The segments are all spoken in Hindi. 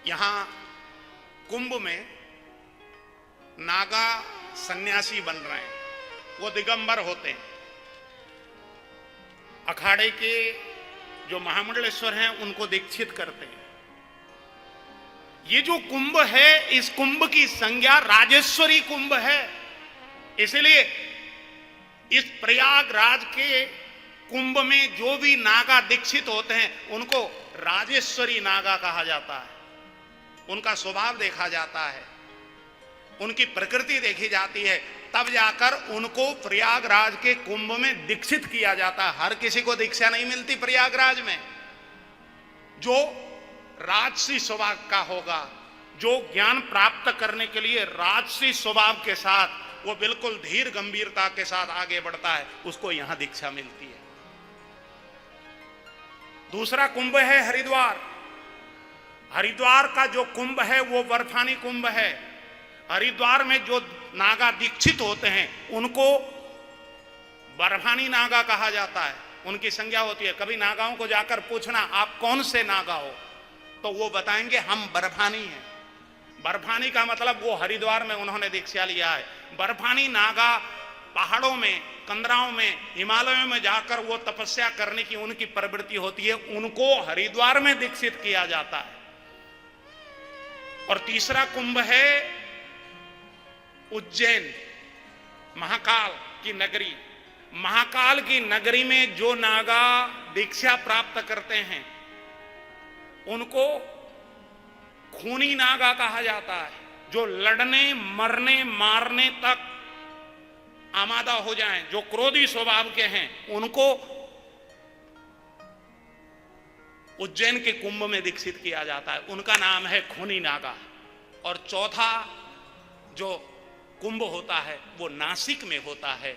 यहां कुंभ में नागा सन्यासी बन रहे हैं, वो दिगंबर होते हैं। अखाड़े के जो महामंडलेश्वर हैं उनको दीक्षित करते हैं। ये जो कुंभ है, इस कुंभ की संज्ञा राजेश्वरी कुंभ है। इसलिए इस प्रयागराज के कुंभ में जो भी नागा दीक्षित होते हैं उनको राजेश्वरी नागा कहा जाता है। उनका स्वभाव देखा जाता है, उनकी प्रकृति देखी जाती है, तब जाकर उनको प्रयागराज के कुंभ में दीक्षित किया जाता है। हर किसी को दीक्षा नहीं मिलती प्रयागराज में। जो राजसी स्वभाव का होगा, जो ज्ञान प्राप्त करने के लिए राजसी स्वभाव के साथ वो बिल्कुल धीर गंभीरता के साथ आगे बढ़ता है, उसको यहां दीक्षा मिलती है। दूसरा कुंभ है हरिद्वार। हरिद्वार का जो कुंभ है वो बर्फानी कुंभ है। हरिद्वार में जो नागा दीक्षित होते हैं उनको बर्फानी नागा कहा जाता है। उनकी संज्ञा होती है। कभी नागाओं को जाकर पूछना आप कौन से नागा हो, तो वो बताएंगे हम बर्फानी हैं। बर्फानी का मतलब वो हरिद्वार में उन्होंने दीक्षा लिया है। बर्फानी नागा पहाड़ों में, कंदराओं में, हिमालयों में जाकर वो तपस्या करने की उनकी प्रवृत्ति होती है, उनको हरिद्वार में दीक्षित किया जाता है। और तीसरा कुंभ है उज्जैन, महाकाल की नगरी। महाकाल की नगरी में जो नागा दीक्षा प्राप्त करते हैं उनको खूनी नागा कहा जाता है। जो लड़ने, मरने, मारने तक आमादा हो जाएं, जो क्रोधी स्वभाव के हैं, उनको उज्जैन के कुंभ में दीक्षित किया जाता है। उनका नाम है खूनी नागा। और चौथा जो कुंभ होता है वो नासिक में होता है।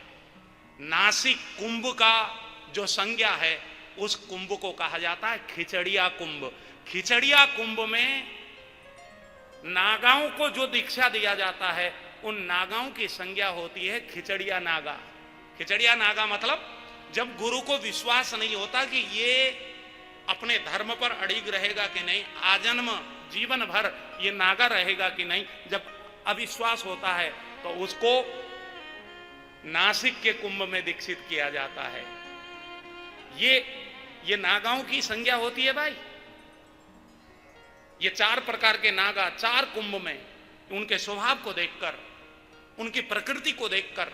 नासिक कुंभ का जो संज्ञा है उस कुंभ को कहा जाता है खिचड़िया कुंभ। खिचड़िया कुंभ में नागाओं को जो दीक्षा दिया जाता है उन नागाओं की संज्ञा होती है खिचड़िया नागा। खिचड़िया नागा मतलब जब गुरु को विश्वास नहीं होता कि ये अपने धर्म पर अड़िग रहेगा कि नहीं, आजन्म जीवन भर ये नागा रहेगा कि नहीं, जब अविश्वास होता है तो उसको नासिक के कुंभ में दीक्षित किया जाता है। ये नागाओं की संज्ञा होती है भाई। ये चार प्रकार के नागा चार कुंभ में, उनके स्वभाव को देखकर, उनकी प्रकृति को देखकर,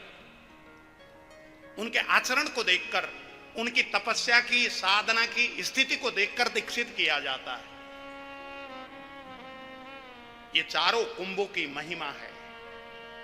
उनके आचरण को देखकर, उनकी तपस्या की, साधना की स्थिति को देखकर दीक्षित किया जाता है। ये चारों कुंभों की महिमा है।